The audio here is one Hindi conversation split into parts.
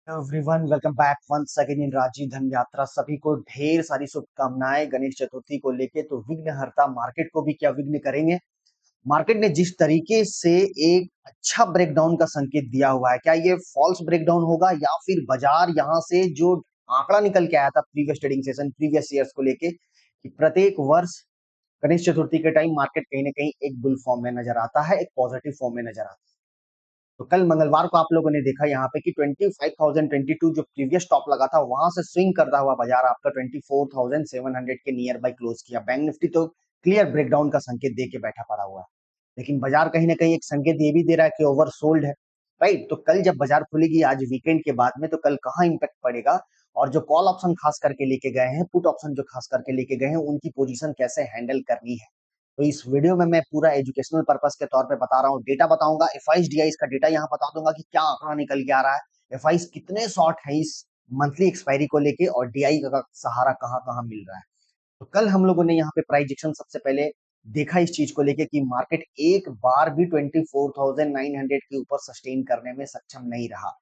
Everyone welcome back once again in Ranchi धन यात्रा। सभी को ढेर सारी शुभकामनाएं गणेश चतुर्थी को लेके। तो विघ्नहर्ता मार्केट को भी क्या विघ्न करेंगे। मार्केट ने जिस तरीके से एक अच्छा ब्रेकडाउन का संकेत दिया हुआ है, क्या ये फॉल्स ब्रेकडाउन होगा या फिर बाजार यहाँ से जो आंकड़ा निकल के आया था previous trading session previous years को लेके कि प्रत्येक वर्ष गणेश चतुर्थी के टाइम मार्केट कहीं ना कहीं एक बुल फॉर्म में नजर आता है, एक पॉजिटिव फॉर्म में नजर आता है। तो कल मंगलवार को आप लोगों ने देखा यहाँ पे कि 25,022 जो प्रीवियस टॉप लगा था वहां से स्विंग करता हुआ बाजार आपका 24,700 के नियर बाई क्लोज किया। बैंक निफ्टी तो क्लियर ब्रेकडाउन का संकेत दे के बैठा पड़ा हुआ है, लेकिन बाजार कहीं ना कहीं एक संकेत ये भी दे रहा है कि ओवर सोल्ड है। राइट, तो कल जब बाजार खुलेगी आज वीकेंड के बाद में, तो कल कहाँ इंपैक्ट पड़ेगा और जो कॉल ऑप्शन खास करके लेके गए हैं, पुट ऑप्शन जो खास करके लेके गए हैं, उनकी पोजीशन कैसे हैंडल करनी है। तो इस वीडियो में मैं पूरा एजुकेशनल पर्पस के तौर पे बता रहा हूँ, डेटा बताऊंगा, एफआईस डीआईस का डेटा यहाँ बता दूंगा कि क्या आंकड़ा निकल के आ रहा है, एफआईस कितने शॉर्ट है इस मंथली एक्सपायरी को लेके और डीआई का सहारा कहाँ कहाँ मिल रहा है। तो कल हम लोगों ने यहाँ पे प्राइजेक्शन सबसे पहले देखा इस चीज को लेके कि मार्केट एक बार भी 24,900 के ऊपर सस्टेन करने में सक्षम नहीं रहा।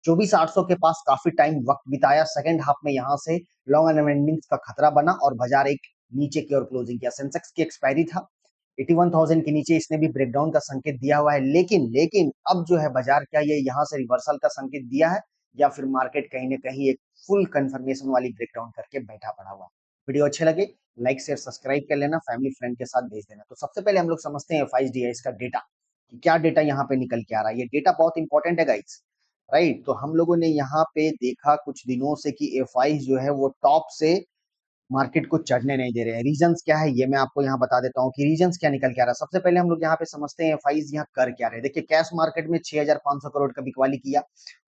24,800 के पास काफी टाइम वक्त बिताया, सेकंड हाफ में यहाँ से लॉन्ग अनवाइंडिंग्स का खतरा बना और बाजार एक नीचे की ओर क्लोजिंग किया। सेंसेक्स की एक्सपायरी था 81,000 के नीचे, इसने भी ब्रेकडाउन का संकेत दिया हुआ है। लेकिन लेकिन अब जो है बाजार क्या ये यहाँ से रिवर्सल का संकेत दिया है या फिर मार्केट कहीं ना कहीं एक फुल कंफर्मेशन वाली ब्रेकडाउन करके बैठा पड़ा हुआ। वीडियो अच्छे लगे लाइक शेयर सब्सक्राइब कर लेना, फैमिली फ्रेंड के साथ भेज देना। तो सबसे पहले हम लोग समझते हैं एफआईएस का डेटा कि क्या डेटा यहाँ पे निकल के आ रहा है। ये डेटा बहुत इंपॉर्टेंट है गाइस। राइट, तो हम लोगों ने यहाँ पे देखा कुछ दिनों से कि एफआई जो है वो टॉप से मार्केट को चढ़ने नहीं दे रहे हैं। रीजंस क्या है ये मैं आपको यहाँ बता देता हूँ कि रीजंस क्या निकल के आ रहा है। सबसे पहले हम लोग यहाँ पे समझते हैं एफआईज यहाँ कर क्या रहे। देखिए कैश मार्केट में 6,500 करोड़ का बिकवाली किया,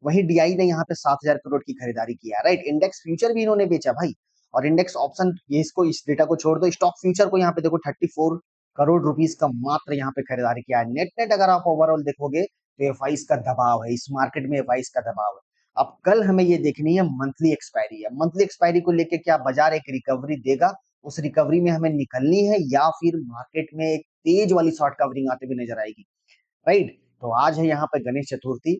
वही डीआई ने यहाँ पे 7,000 करोड़ की खरीदारी किया। राइट, इंडेक्स फ्यूचर भी इन्होंने बेचा भाई, और इंडेक्स ऑप्शन ये इसको इस डेटा को छोड़ दो, स्टॉक फ्यूचर को यहाँ पे देखो 34 करोड़ रुपीज का मात्र यहाँ पे खरीदारी किया है। नेट नेट अगर आप ओवरऑल देखोगे तो एफआईज का दबाव है इस मार्केट में, एफआईज का दबाव है। अब कल हमें ये देखनी है मंथली एक्सपायरी है, मंथली एक्सपायरी को लेके क्या बाजार एक रिकवरी देगा, उस रिकवरी में हमें निकलनी है या फिर मार्केट में एक तेज वाली शॉर्ट कवरिंग आते हुए नजर आएगी। राइट, तो आज है यहाँ पे गणेश चतुर्थी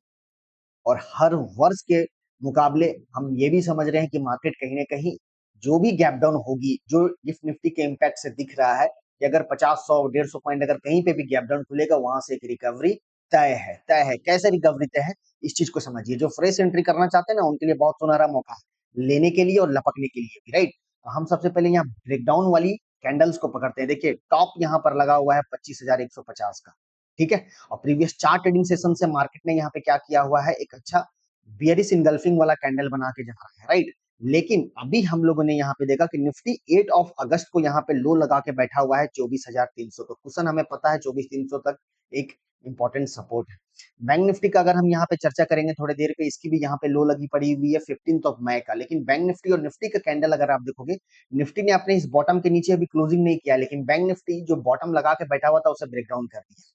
और हर वर्ष के मुकाबले हम ये भी समझ रहे हैं कि मार्केट कहीं ना कहीं जो भी गैप डाउन होगी, जो गिफ्ट निफ्टी के इम्पैक्ट से दिख रहा है कि अगर 50 100 150 पॉइंट अगर कहीं पे भी गैप डाउन खुलेगा वहां से एक रिकवरी तय है। तय है कैसे रिकवरी तय है इस चीज को समझिए। जो फ्रेश एंट्री करना चाहते हैं ना उनके लिए बहुत सुनहरा मौका है, लेने के लिए और लपकने के लिए भी। राइट, तो हम सबसे पहले यहाँ ब्रेकडाउन वाली कैंडल्स को पकड़ते हैं। देखिए टॉप यहाँ पर लगा हुआ है 25,150 का, ठीक है। और प्रीवियस 4 ट्रेडिंग सेशन से मार्केट ने यहाँ पे क्या किया हुआ है, एक अच्छा बियरिश इनगल्फिंग वाला कैंडल बना के जा रहा है। राइट, लेकिन अभी हम लोगों ने यहाँ पे देखा कि निफ्टी 8 अगस्त को यहाँ पे लो लगा के बैठा हुआ है 24,300। तो कुशन हमें पता है 24,300 तक एक इंपॉर्टेंट सपोर्ट है। बैंक निफ्टी का अगर हम यहाँ पे चर्चा करेंगे थोड़ी देर पे, इसकी भी यहाँ पे लो लगी पड़ी हुई है 15 मई का। लेकिन बैंक निफ्टी और निफ्टी का कैंडल अगर आप देखोगे, निफ्टी ने अपने इस बॉटम के नीचे अभी क्लोजिंग नहीं किया, लेकिन बैंक निफ्टी जो बॉटम लगा के बैठा हुआ था उसे ब्रेकडाउन कर दिया।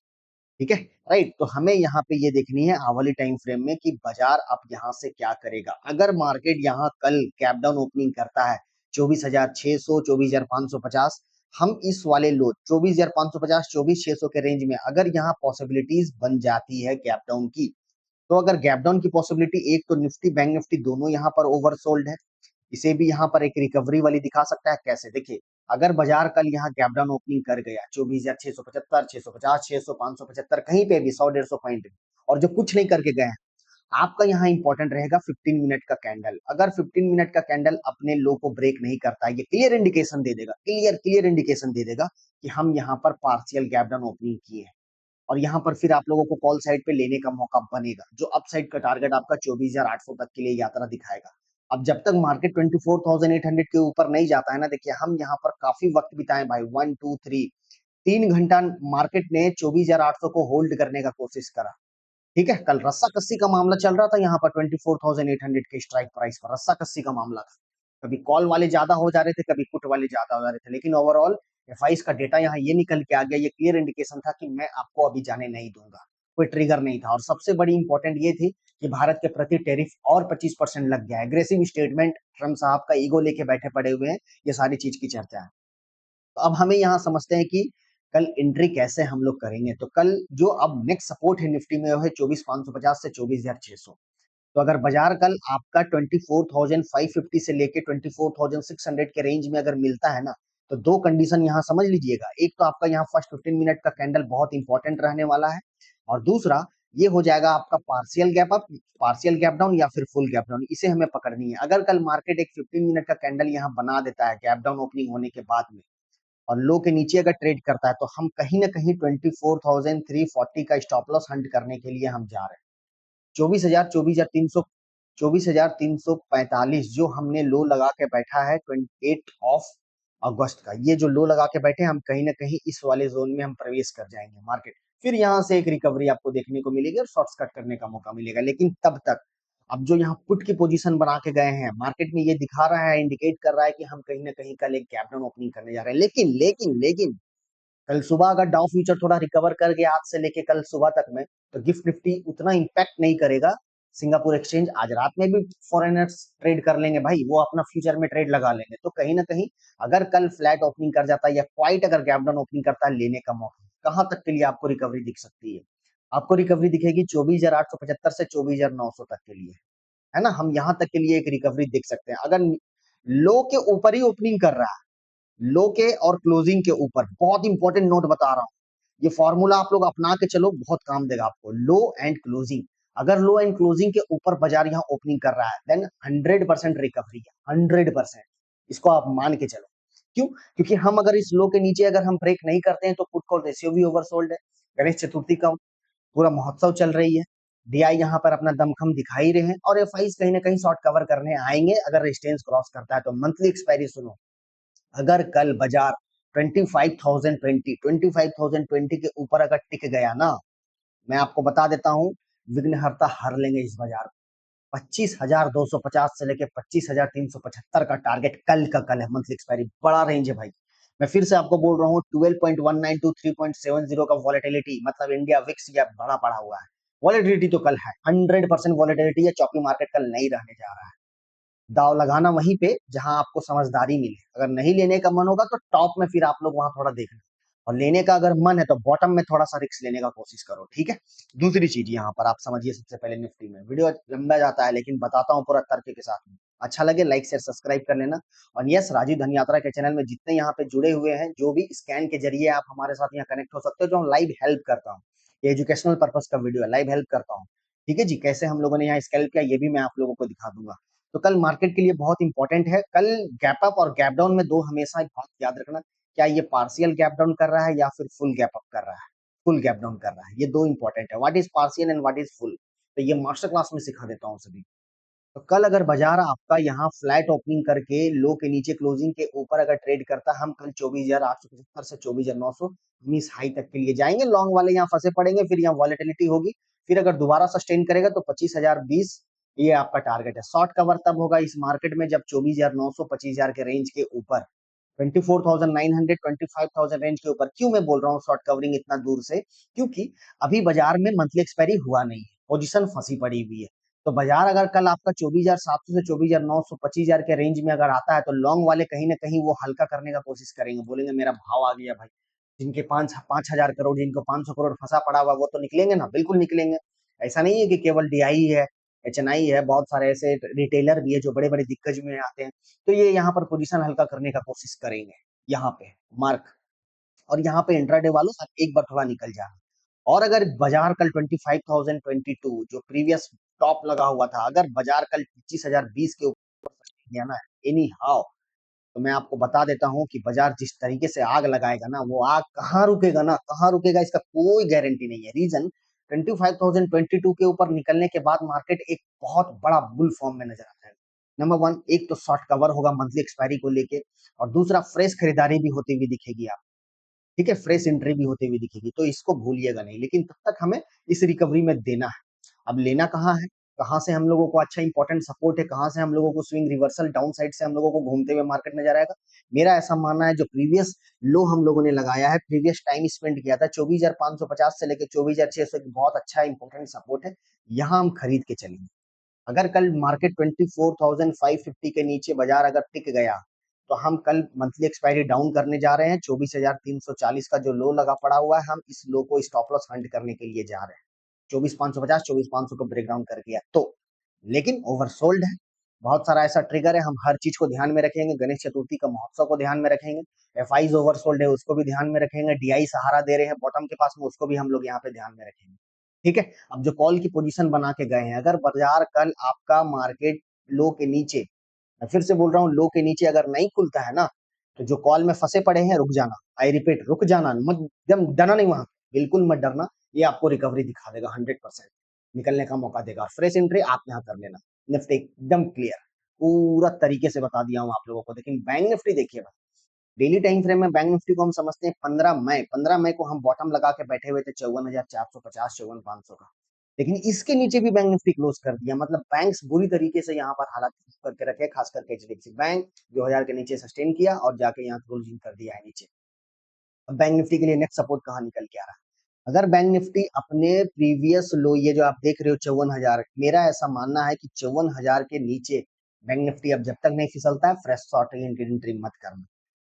ठीक है। राइट, तो हमें यहाँ पे ये देखनी है आवली टाइम फ्रेम में कि बाजार अब यहाँ से क्या करेगा। अगर मार्केट यहाँ कल कैप डाउन ओपनिंग करता है 24,600 24,550, हम इस वाले लो 24,550 24,600 के रेंज में अगर यहाँ पॉसिबिलिटीज बन जाती है गैप डाउन की, तो अगर गैप डाउन की पॉसिबिलिटी, एक तो निफ्टी बैंक निफ्टी दोनों यहाँ पर ओवरसोल्ड है, इसे भी यहाँ पर एक रिकवरी वाली दिखा सकता है। कैसे देखिए, अगर बाजार कल यहाँ गैप डाउन ओपनिंग कर गया 24,675 650 600 575 कहीं पे भी 100 150 पॉइंट, और जो कुछ नहीं करके गए हैं, आपका यहाँ इंपॉर्टेंट रहेगा 15 मिनट का कैंडल। अगर 15 मिनट का कैंडल अपने लो को ब्रेक नहीं करता है, ये क्लियर इंडिकेशन दे देगा, क्लियर क्लियर इंडिकेशन दे देगा कि हम यहाँ पर पार्शियल गैप डाउन ओपनिंग किए हैं, और यहाँ पर फिर आप लोगों को कॉल साइड पे लेने का मौका बनेगा। जो अपसाइड का टारगेट आपका 24,800 तक के लिए यात्रा दिखाएगा। अब जब तक मार्केट 24,800 के ऊपर नहीं जाता है ना, देखिए हम यहाँ पर काफी वक्त बिताए भाई, 1 2 3 3 घंटा मार्केट ने 24,800 को होल्ड करने का कोशिश करा। ठीक है, कल रस्सा कस्सी का मामला चल रहा था यहाँ पर 24,800 के स्ट्राइक प्राइस पर रस्सा कस्सी का मामला था। कभी कॉल वाले ज्यादा हो जा रहे थे, कभी पुट वाले ज्यादा हो जा रहे थे, लेकिन ओवरऑल एफआईस का डेटा यहाँ ये निकल के आ गया, ये क्लियर इंडिकेशन था कि मैं आपको अभी जाने नहीं दूंगा, कोई ट्रिगर नहीं था। और सबसे बड़ी इंपॉर्टेंट ये थी कि भारत के प्रति टेरिफ और 25% लग गया। एग्रेसिव स्टेटमेंट, ट्रम्प साहब का ईगो लेके बैठे पड़े हुए हैं, ये सारी चीज की चर्चा है। तो अब हमें यहाँ समझते हैं कि कल एंट्री कैसे हम लोग करेंगे। तो कल जो अब नेक्स्ट सपोर्ट है निफ्टी में वो है 24,550 से 24,600। तो अगर बाजार कल आपका 24,550 से लेके 24,600 के रेंज में अगर मिलता है ना, तो दो कंडीशन यहाँ समझ लीजिएगा। एक तो आपका यहाँ फर्स्ट 15 मिनट का कैंडल बहुत इंपॉर्टेंट रहने वाला है, और दूसरा ये हो जाएगा आपका partial gap up, partial gap down या फिर फुल गैप डाउन, इसे हमें पकड़नी है। अगर कल मार्केट एक 15 मिनट का कैंडल यहाँ बना देता है गैप डाउन ओपनिंग होने के बाद में, और लो के नीचे अगर ट्रेड करता है, तो हम कहीं ना कहीं 24,340 का स्टॉप लॉस हंट करने के लिए हम जा रहे हैं। 24,345 जो हमने लो लगा के बैठा है 28 अगस्त का, ये जो लो लगा के बैठे हम कहीं ना कहीं इस वाले जोन में हम प्रवेश कर जाएंगे मार्केट। फिर यहाँ से एक रिकवरी आपको देखने को मिलेगी और शॉर्ट्स कट करने का मौका मिलेगा। लेकिन तब तक अब जो यहाँ पुट की पोजीशन बना के गए हैं मार्केट में, ये दिखा रहा है, इंडिकेट कर रहा है कि हम कहीं ना कहीं कल एक गैप डाउन ओपनिंग करने जा रहे हैं। लेकिन लेकिन लेकिन कल सुबह अगर डाउ फ्यूचर थोड़ा रिकवर कर गया आज से लेके कल सुबह तक में, तो गिफ्ट निफ्टी उतना इंपैक्ट नहीं करेगा। सिंगापुर एक्सचेंज आज रात में भी फॉरेनर्स ट्रेड कर लेंगे भाई, वो अपना फ्यूचर में ट्रेड लगा लेंगे। तो कहीं ना कहीं अगर कल फ्लैट ओपनिंग कर जाता है या क्वाइट अगर गैप डाउन ओपनिंग करता है, लेने का मौका कहां तक के लिए आपको रिकवरी दिख सकती है? आपको रिकवरी दिखेगी 24,875 से 24,900 तक के लिए, है ना। हम यहाँ तक के लिए एक रिकवरी देख सकते हैं। अगर लो के ऊपर ही ओपनिंग कर रहा है, लो के और क्लोजिंग के ऊपर, बहुत इंपॉर्टेंट नोट बता रहा हूं, ये फॉर्मूला आप लोग अपना के चलो, बहुत काम देगा आपको। लो एंड क्लोजिंग, अगर लो एंड क्लोजिंग के ऊपर बाजार यहाँ ओपनिंग कर रहा है, देन 100% रिकवरी है, 100%। इसको आप मान के चलो। क्यों? क्योंकि हम अगर इस लो के नीचे अगर हम ब्रेक नहीं करते हैं, तो पुट कॉल रेशियो भी ओवरसोल्ड है। गणेश चतुर्थी का पूरा महोत्सव चल रही है, डीआई यहाँ पर अपना दमखम दिखा ही रहे हैं, और एफआईज कहीं ना कहीं शॉर्ट कवर करने आएंगे अगर रेजिस्टेंस क्रॉस करता है तो। मंथली एक्सपायरी सुनो, अगर कल बाजार 25,020 के ऊपर अगर टिक गया ना, मैं आपको बता देता हूं, विघ्नहर्ता हर लेंगे इस बाजार को। 25,250 से लेके 25,375 का टारगेट कल का कल है। मंथली एक्सपायरी बड़ा रेंज है भाई। मैं फिर से आपको बोल रहा हूँ, 12.19 टू 3.70 का वॉलेटिलिटी, मतलब इंडिया विक्स या बड़ा पड़ा हुआ है। वॉलेटिलिटी तो कल है, 100% वॉलेटिलिटी है। चौकी मार्केट कल नहीं रहने जा रहा है। दाव लगाना वहीं पे जहां आपको समझदारी मिले। अगर नहीं लेने का मन होगा तो टॉप में फिर आप लोग वहां थोड़ा देखना, और लेने का अगर मन है तो बॉटम में थोड़ा सा रिस्क लेने का कोशिश करो, ठीक है। दूसरी चीज यहाँ पर आप समझिए, सबसे पहले निफ्टी में वीडियो लंबा जाता है लेकिन बताता हूँ पूरा तर्क के साथ में। अच्छा लगे लाइक शेयर सब्सक्राइब कर लेना। और यस, राजीव धन यात्रा के चैनल में जितने यहाँ पे जुड़े हुए हैं, जो भी स्कैन के जरिए आप हमारे साथ यहाँ कनेक्ट हो सकते हो, जो हम लाइव हेल्प करता हूँ, ये एजुकेशनल पर्पज का वीडियो है, लाइव हेल्प करता हूँ। ठीक है जी, कैसे हम लोगों ने यहाँ स्केल किया ये भी मैं आप लोगों को दिखा दूंगा। तो कल मार्केट के लिए बहुत इंपॉर्टेंट है। कल गैप अप और गैप डाउन में दो हमेशा एक बात याद रखना, क्या ये पार्शियल गैप डाउन कर रहा है या फिर फुल गैप अप कर रहा है, फुल गैप डाउन कर रहा है। ये दो इंपॉर्टेंट है, what is partial and what is full. तो ये मास्टर क्लास में सिखा देता हूँ सभी। तो कल अगर बाजार आपका यहाँ फ्लैट ओपनिंग करके लो के नीचे क्लोजिंग के ऊपर अगर ट्रेड करता, हम कल 24,875 से 24,900 हम इस हाई तक के लिए जाएंगे। लॉन्ग वाले यहाँ फंसे पड़ेंगे, फिर यहाँ वॉलेटिलिटी होगी, फिर अगर दोबारा सस्टेन करेगा तो 25,020 ये आपका टारगेट है। शॉर्ट कवर तब होगा इस मार्केट में जब 24,900 25,000 के रेंज के ऊपर, 24,900 25,000 रेंज के ऊपर। क्यों मैं बोल रहा हूँ शॉर्ट कवरिंग इतना दूर से? क्योंकि अभी बाजार में मंथली एक्सपायरी हुआ नहीं है, पोजीशन फंसी पड़ी हुई है। तो बाजार अगर कल आपका 24,700 से 24,900 25,000 के रेंज में अगर आता है, तो लॉन्ग वाले कहीं ना कहीं वो हल्का करने का कोशिश करेंगे, बोलेंगे मेरा भाव आ गया भाई। जिनके 5,000 करोड़, जिनको 500 करोड़ फंसा पड़ा हुआ, वो तो निकलेंगे ना, बिल्कुल निकलेंगे। ऐसा नहीं है कि केवल डीआई है, एचएनआई है, बहुत सारे ऐसे रिटेलर भी है जो बड़े बड़े दिग्गज में आते हैं। तो ये यहाँ पर पोजीशन हल्का करने का कोशिश करेंगे, यहाँ पे मार्क। और यहाँ पे इंट्राडे वालों एक बार थोड़ा निकल जाना। और अगर बाजार कल 25,022 जो प्रीवियस टॉप लगा हुआ था, अगर बाजार कल 25,020 के ऊपर गया ना, एनी हाउ, तो मैं आपको बता देता हूं कि बाजार जिस तरीके से आग लगाएगा ना, वो आग कहाँ रुकेगा ना, कहाँ रुकेगा इसका कोई गारंटी नहीं है। रीजन, 25,022 के ऊपर निकलने के बाद मार्केट एक बहुत बड़ा बुल फॉर्म में नजर आता है। नंबर वन, एक तो शॉर्ट कवर होगा मंथली एक्सपायरी को लेके, और दूसरा फ्रेश खरीदारी भी होती हुई दिखेगी आप, ठीक है, फ्रेश एंट्री भी होती हुई दिखेगी। तो इसको भूलिएगा नहीं, लेकिन तब तक हमें इस रिकवरी में देना है। अब लेना कहाँ है, कहाँ से हम लोगों को अच्छा इंपॉर्टेंट सपोर्ट है, कहाँ से हम लोगों को स्विंग रिवर्सल डाउन साइड से हम लोगों को घूमते हुए मार्केट नजर आएगा। मेरा ऐसा मानना है, जो प्रीवियस लो हम लोगों ने लगाया है, प्रीवियस टाइम स्पेंड किया था 24,550 से लेकर 24,600, बहुत अच्छा इंपॉर्टेंट सपोर्ट है, यहाँ हम खरीद के चलेंगे। अगर कल मार्केट 24,550 के नीचे बाजार अगर टिक गया, तो हम कल मंथली एक्सपायरी डाउन करने जा रहे हैं। 24,340 का जो लो लगा पड़ा हुआ है, हम इस लो को स्टॉप लॉस हंट करने के लिए जा रहे हैं। 24,550 24,500 को ब्रेक डाउन कर गया तो लेकिन ओवरसोल्ड है। बहुत सारा ऐसा ट्रिगर है, हम हर चीज़ को ध्यान में रखेंगे, गणेश चतुर्थी का महोत्सव को ध्यान में रखेंगे, एफआईज़ ओवरसोल्ड है उसको भी ध्यान में रखेंगे, डीआई सहारा दे रहे हैं बॉटम के पास में उसको भी हम लोग यहाँ पे ध्यान में रखेंगे। ठीक है? अब जो कॉल की पोजीशन बना के गए हैं, अगर बाज़ार कल आपका मार्केट लो के नीचे, मैं फिर से बोल रहा हूँ लो के नीचे अगर नहीं खुलता है ना, तो जो कॉल में फँसे पड़े हैं रुक जाना। आई रिपीट रुक जाना, मत एकदम डरना नहीं वहाँ, बिल्कुल मत डरना, ये आपको रिकवरी दिखा देगा 100%, निकलने का मौका देगा और फ्रेश एंट्री आप यहाँ कर लेना। निफ्टी एकदम क्लियर, पूरा तरीके से बता दिया हूँ आप लोगों को। लेकिन बैंक निफ्टी देखिए भाई, डेली टाइम फ्रेम में बैंक निफ्टी को हम समझते हैं 15 मई को हम बॉटम लगा के बैठे हुए थे 54,450 54,500 का, लेकिन इसके नीचे भी बैंक निफ्टी क्लोज कर दिया। मतलब बैंक्स बुरी तरीके से यहाँ पर हालात करके रखे, खास करके एचडीएफसी बैंक 2000 के नीचे सस्टेन किया और जाके यहाँ क्लोजिंग कर दिया है नीचे। अब बैंक निफ्टी के लिए नेक्स्ट सपोर्ट कहाँ निकल के आ रहा है? अगर बैंक निफ्टी अपने प्रीवियस लो, ये जो आप देख रहे हो 54,000, मेरा ऐसा मानना है कि 54,000 के नीचे बैंक निफ्टी अब जब तक नहीं फिसलता है फ्रेश शॉर्ट एंट्री मत करना।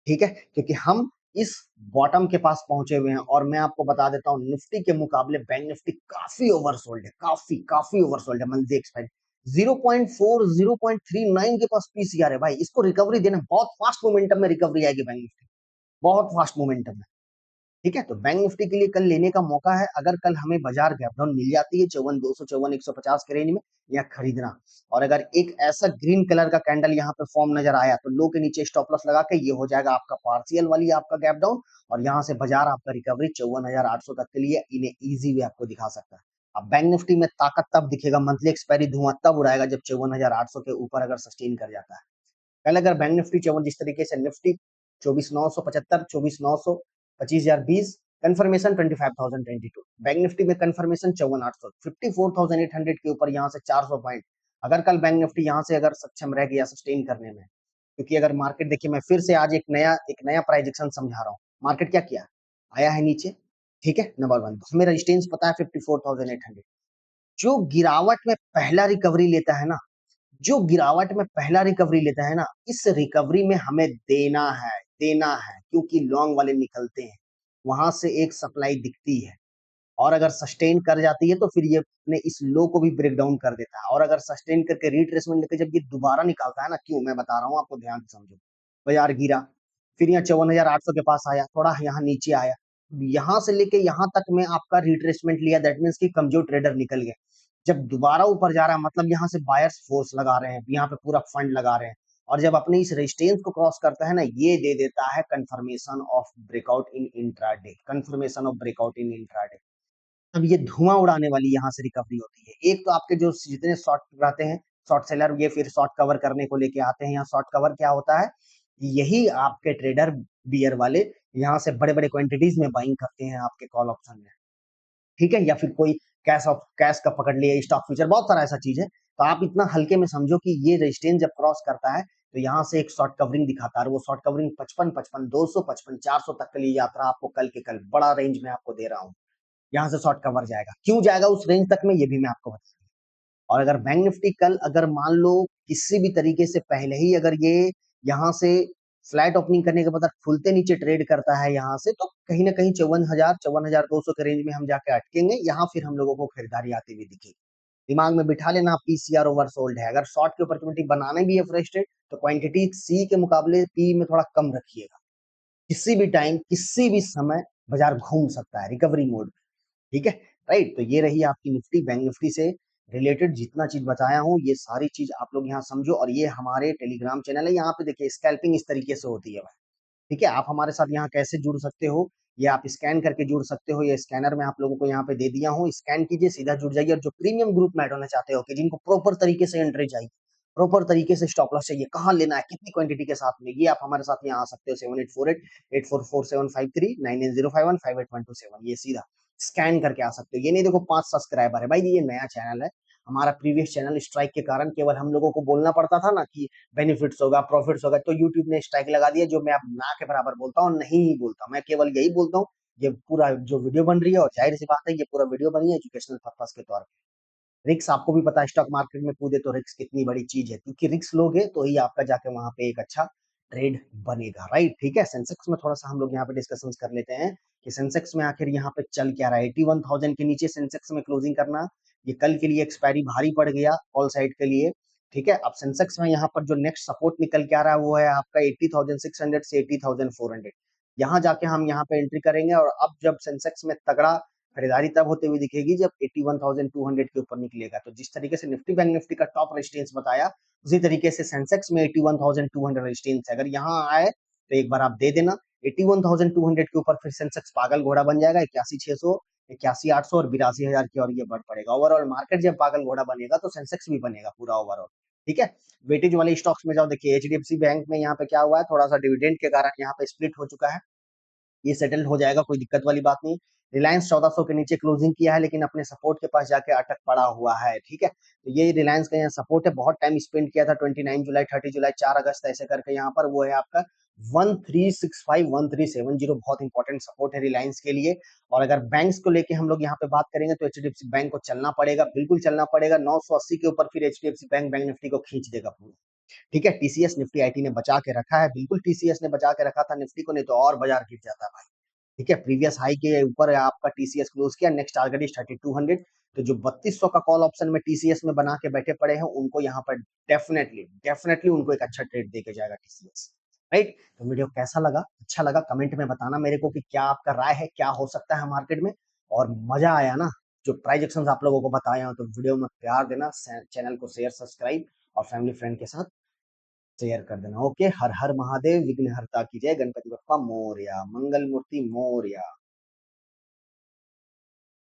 ठीक है? क्योंकि हम इस बॉटम के पास पहुंचे हुए हैं और मैं आपको बता देता हूँ निफ्टी के मुकाबले बैंक निफ्टी काफी ओवरसोल्ड है, काफी काफी ओवरसोल्ड है। मंथली एक्सपायरी 0.4 0.39 के पास पीसीआर है भाई, इसको रिकवरी देना बहुत फास्ट मोमेंटम में रिकवरी आएगी बैंक निफ्टी, बहुत फास्ट मोमेंटम में। ठीक है? तो बैंक निफ्टी के लिए कल लेने का मौका है। अगर कल हमें बाजार गैप डाउन मिल जाती है 54,200 54,150 के रेंज में, या खरीदना। और अगर एक ऐसा ग्रीन कलर का कैंडल यहाँ पे फॉर्म नजर आया तो लो के नीचे स्टॉप लॉस लगा के ये हो जाएगा आपका पार्शियल वाली आपका गैप डाउन, और यहाँ से बाजार आपका रिकवरी 54,800 तक के लिए इन इजी वे आपको दिखा सकता है। अब बैंक निफ्टी में ताकत तब दिखेगा, मंथली एक्सपायरी धुआं तब उड़ाएगा जब 54,800 के ऊपर अगर सस्टेन कर जाता है। कल अगर बैंक निफ्टी चौवन जिस तरीके से निफ्टी 24,975 24,900 25,020 कंफर्मेशन 25,022, बैंक निफ्टी में कंफर्मेशन 54,800 54,800 के ऊपर यहाँ से 400 पॉइंट। अगर कल बैंक निफ्टी यहाँ से अगर सक्षम रह गया सस्टेन करने में, क्योंकि अगर मार्केट देखिए, मैं फिर से आज एक नया प्राइजेक्शन समझा रहा हूँ। मार्केट क्या किया, आया है नीचे। ठीक है, नंबर वन हमें रेजिस्टेंस पता है 54,800। जो गिरावट में पहला रिकवरी लेता है ना, जो गिरावट में पहला रिकवरी लेता है ना, इस रिकवरी में हमें देना है क्योंकि लॉन्ग वाले निकलते हैं, वहां से एक सप्लाई दिखती है। और अगर सस्टेन कर जाती है तो फिर ये अपने इस लो को भी ब्रेक डाउन कर देता है, और अगर सस्टेन करके रिट्रेसमेंट लेके जब ये दोबारा निकालता है ना, क्यों मैं बता रहा हूँ आपको, ध्यान से समझो। बाजार गिरा, फिर यहाँ 54,800 के पास आया, थोड़ा यहाँ नीचे आया, यहाँ से लेके यहाँ तक में आपका रिट्रेसमेंट लिया, दैट मीन्स कि कमजोर ट्रेडर निकल गए। जब दोबारा ऊपर जा रहा है मतलब यहाँ से बायर्स फोर्स लगा रहे हैं, यहाँ पे पूरा फंड लगा रहे हैं, और जब अपने इस रेजिस्टेंस को क्रॉस करता है ना, ये दे देता है confirmation of breakout in intraday, confirmation of breakout in intraday. अब ये धुआं उड़ाने वाली यहाँ से रिकवरी होती है। एक तो आपके जो जितने शॉर्ट रहते हैं, शॉर्ट सेलर, ये फिर शॉर्ट कवर करने को लेके आते हैं। यहाँ शॉर्ट कवर क्या होता है, यही आपके ट्रेडर बियर वाले यहाँ से बड़े बड़े क्वांटिटीज में बाइंग करते हैं आपके कॉल ऑप्शन में। ठीक है, या फिर कोई कैश का पकड़ लिया, स्टॉक फ्यूचर, बहुत सारा ऐसा चीज है। तो आप इतना हल्के में समझो कि ये रेजिस्टेंस जब क्रॉस करता है तो यहाँ से एक शॉर्ट कवरिंग दिखाता है, और वो शॉर्ट कवरिंग 55 55 200 55 400 तक के लिए यात्रा आपको कल के कल बड़ा रेंज में आपको दे रहा हूँ। यहाँ से शॉर्ट कवर जाएगा, क्यों जाएगा उस रेंज तक में, ये भी मैं आपको बता दूं। और अगर बैंक निफ्टी कल अगर मान लो किसी भी तरीके से पहले ही अगर ये यहाँ से फ्लैट ओपनिंग करने के बाद खुलते नीचे ट्रेड करता है यहाँ से, तो कहीं ना कहीं 54,000 54,200 के रेंज में हम जाके अटकेंगे, यहाँ फिर हम लोगों को खरीदारी आती हुई दिखेगी। दिमाग में बिठा लेना, पीसीआर ओवरसोल्ड है। अगर शॉर्ट की अपॉर्चुनिटी बनाने भी है फ्रेश ट्रेड, तो क्वांटिटी सी के मुकाबले पी में थोड़ा कम रखिएगा। किसी भी टाइम किसी भी समय बाजार घूम सकता है रिकवरी मोड। ठीक है, राइट। तो ये रही आपकी निफ्टी, बैंक निफ्टी से रिलेटेड जितना चीज बताया हूँ, ये सारी चीज आप लोग यहाँ समझो। और ये हमारे टेलीग्राम चैनल है, यहाँ पे देखिए स्कैल्पिंग इस तरीके से होती है भाई। ठीक है, आप हमारे साथ यहाँ कैसे जुड़ सकते हो, ये आप स्कैन करके जुड़ सकते हो। ये स्कैनर मैं आप लोगों को यहाँ पे दे दिया हूँ, स्कैन कीजिए, सीधा जुड़ जाइए। और जो प्रीमियम ग्रुप में ऐड होना चाहते हो कि जिनको प्रॉपर तरीके से एंट्री चाहिए, प्रॉपर तरीके से स्टॉप लॉस चाहिए, कहाँ लेना है, कितनी क्वांटिटी के साथ में, ये आप हमारे साथ यहाँ आ सकते हो। 7848 844753 91051581 ये सीधा स्कैन करके आ सकते हो। ये नहीं देखो 5 सब्सक्राइबर है भाई, ये नया चैनल है। हमारा प्रीवियस चैनल स्ट्राइक के कारण केवल हम लोगों को बोलना पड़ता था ना कि बेनिफिट्स होगा, प्रॉफिट्स होगा, तो यूट्यूब ने स्ट्राइक लगा दिया, जो मैं अब ना के बराबर बोलता हूँ, नहीं ही बोलता। मैं केवल यही बोलता हूँ, ये पूरा जो वीडियो बन रही है, और जाहिर सी बात है ये पूरा वीडियो बनी है एजुकेशनल पर्पस के तौर पे। रिक्स आपको भी पता है, स्टॉक मार्केट में कूदे तो रिक्स कितनी बड़ी चीज है, क्योंकि रिक्स लोगे तो ही आपका जाके वहां पे एक अच्छा ट्रेड बनेगा, राइट। ठीक है, सेंसेक्स में थोड़ा सा हम लोग यहाँ पे डिस्कशन कर लेते हैं कि सेंसेक्स में आखिर यहाँ पे चल क्या रहा है। 81,000 के नीचे सेंसेक्स में क्लोजिंग करना ये कल के लिए एक्सपायरी भारी पड़ गया कॉल साइड के लिए। ठीक है, अब सेंसेक्स में यहाँ पर जो नेक्स्ट सपोर्ट निकल के आ रहा है वो है आपका 80,600 से 80,400। यहाँ जाके हम यहाँ पे एंट्री करेंगे, और अब जब सेंसेक्स में तगड़ा खरीदारी तब होते हुए दिखेगी जब 81,200 के ऊपर निकलेगा। तो जिस तरीके से निफ्टी बैंक निफ्टी का टॉप रेजिस्टेंस बताया, उसी तरीके से सेंसेक्स में 81,200 रेजिस्टेंस है। अगर यहाँ आए तो एक बार आप दे देना। 81,200 के ऊपर फिर सेंसेक्स पागल घोड़ा बन जाएगा, 81,600, 81,800 और 82,000 की, और ये बढ़ पड़ेगा। ओवरऑल मार्केट जब पागल घोड़ा बनेगा तो सेंसेक्स भी बनेगा पूरा ओवरऑल। ठीक है, वेटेज वाले स्टॉक्स में जाओ, देखिए एचडीएफसी बैंक में यहाँ पे क्या हुआ है, थोड़ा सा डिविडेंड के कारण यहाँ पे स्प्लिट हो चुका है, ये सेटल हो जाएगा, कोई दिक्कत वाली बात नहीं। रिलायंस 1400 के नीचे क्लोजिंग किया है, लेकिन अपने सपोर्ट के पास जाके अटक पड़ा हुआ है। ठीक है, तो ये रिलायंस का यहाँ सपोर्ट है, बहुत टाइम स्पेंड किया था, 29 जुलाई, 30 जुलाई, 4 अगस्त ऐसे करके, यहाँ पर वो है आपका 1365 1370, बहुत इंपॉर्टेंट सपोर्ट है रिलायंस के लिए। और अगर बैंक्स को लेके हम लोग यहाँ पे बात करेंगे तो एचडीएफसी बैंक को चलना पड़ेगा, बिल्कुल चलना पड़ेगा। 980 के ऊपर फिर एचडीएफसी बैंक बैंक निफ्टी को खींच देगा पूरा। ठीक है, टीसीएस निफ्टी आईटी ने बचा के रखा है, बिल्कुल टीसीएस ने बचा के रखा था निफ्टी को, नहीं तो और बाजार गिर जाता भाई। ठीक है, प्रीवियस हाई के ऊपर आपका टीसीएस क्लोज किया, नेक्स्ट टारगेट इज 3200। तो जो 3200 का कॉल ऑप्शन में टीसीएस में बना के बैठे पड़े हैं, उनको यहाँ पर डेफिनेटली डेफिनेटली उनको एक अच्छा ट्रेड देके जाएगा टीसीएस। राइट, तो वीडियो कैसा लगा, अच्छा लगा, कमेंट में बताना मेरे को कि क्या आपका राय है, क्या हो सकता है मार्केट में। और मजा आया ना जो प्राइस एक्शन आप लोगों को बताया हूं, तो वीडियो में प्यार देना, चैनल को शेयर सब्सक्राइब और फैमिली फ्रेंड के साथ शेयर कर देना। ओके, हर हर महादेव, विघ्नहर्ता की जय, गणपति बप्पा मोरया, मंगल मूर्ति मोरया।